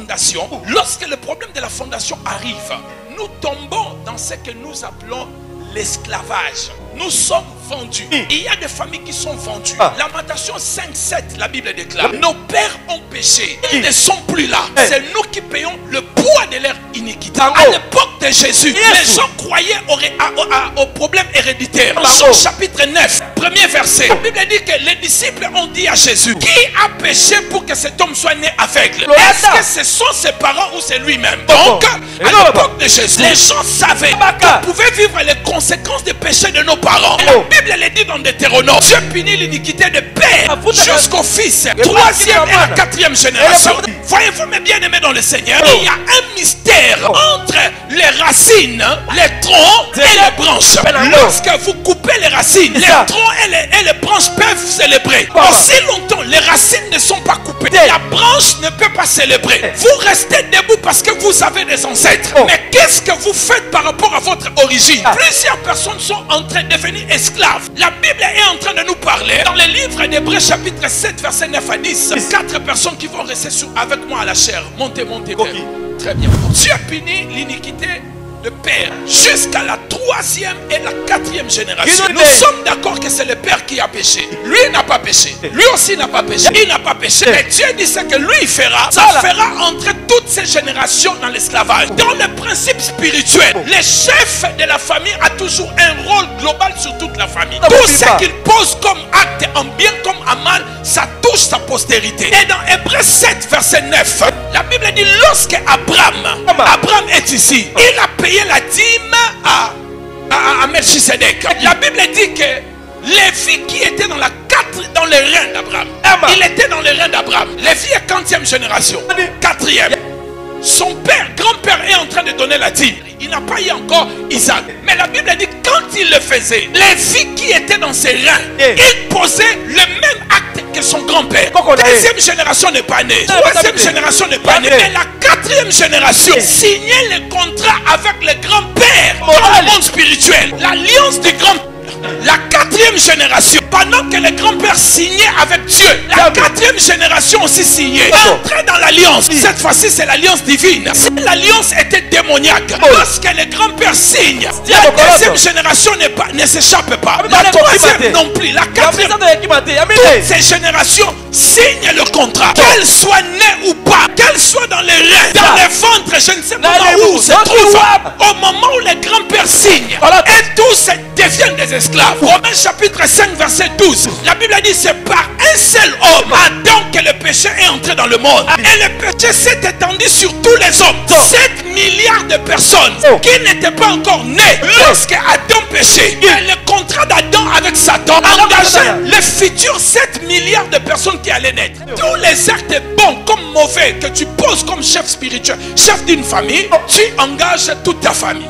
fondation, lorsque le problème de la fondation arrive, nous tombons dans ce que nous appelons l'esclavage. Nous sommes vendus. Il y a des familles qui sont vendues. Lamentation 5:7, la Bible déclare: nos pères ont péché, ils ne sont plus là. C'est nous qui payons le poids de leur iniquité. À l'époque de Jésus, les gens croyaient au problème héréditaire. Dans Jean chapitre 9, premier verset, la Bible dit que les disciples ont dit à Jésus: qui a péché pour que cet homme soit né aveugle? Est-ce que ce sont ses parents ou c'est lui-même? Donc, à l'époque de Jésus, les gens savaient qu'on pouvait vivre les conséquences des péchés de nos parents. La Bible le dit dans Deutéronome: Dieu punit l'iniquité de père jusqu'au fils, troisième et la quatrième génération. Voyez-vous, mes bien-aimés dans le Seigneur, il y a un mystère entre les racines, les troncs et les branches. Lorsque vous coupez les racines, les troncs et les branches peuvent célébrer. Aussi longtemps les racines ne sont pas coupées, la branche ne peut pas célébrer. Vous restez debout parce que vous avez des ancêtres. Mais qu'est-ce que vous faites par rapport à votre origine? Plusieurs personnes sont en train de devenir esclaves. La Bible est en train de nous parler dans le livre d'Hébreux chapitre 7 verset 9 à 10. 4 personnes qui vont rester avec moi à la chair. Montez. Très bien. Dieu punit l'iniquité de père jusqu'à la troisième et la quatrième génération. Nous sommes d'accord que c'est le père qui a péché. Lui n'a pas péché. Lui aussi n'a pas péché. Il n'a pas péché. Mais Dieu dit ce que lui fera. Ça fera entrer toutes ces générations dans l'esclavage. Dans le principe spirituel, le chef de la famille a toujours un rôle global sur toute la famille. Tout ce qu'il pose comme acte, en bien comme en mal, ça touche sa postérité. Et dans Hébreux 7 verset 9, la Bible dit: lorsque Abraham est ici, il a payé la dîme à Melchisedec. La Bible dit que Lévi, qui était dans les reins d'Abraham, il était dans les reins d'Abraham. Lévi est 40e génération, 4e. Son père, grand-père, est en train de donner la dîme. Il n'a pas eu encore Isaac. Mais la Bible dit que quand il le faisait, Lévi, qui était dans ses reins, il posait le même acte que son grand-père. Deuxième génération n'est pas née. Troisième génération n'est pas née. Et la quatrième génération signait le contrat avec le grand-père dans le monde spirituel. L'alliance du grand-père. La quatrième génération, pendant que le grand-père signait avec Dieu, la quatrième génération aussi signait. Entrer dans l'alliance. Cette fois-ci, c'est l'alliance divine. Si l'alliance était démoniaque, lorsque le grand-père signe, la deuxième génération ne s'échappe pas. La troisième non plus. La quatrième. Toutes ces générations signent le contrat. Qu'elles soient nées ou pas, qu'elles soient dans les reins, dans les ventres, je ne sais pas où se trouvent. Au moment où le grand-père signe, et tous deviennent des esclaves. Romains chapitre 5 verset 12. La Bible dit: c'est par un seul homme, Adam, que le péché est entré dans le monde. Et le péché s'est étendu sur tous les hommes. 7 milliards de personnes qui n'étaient pas encore nées lorsque Adam péchait. Et le contrat d'Adam avec Satan engageait les futurs 7 milliards de personnes qui allaient naître. Tous les actes bons comme mauvais que tu poses comme chef spirituel, chef d'une famille, tu engages toute ta famille.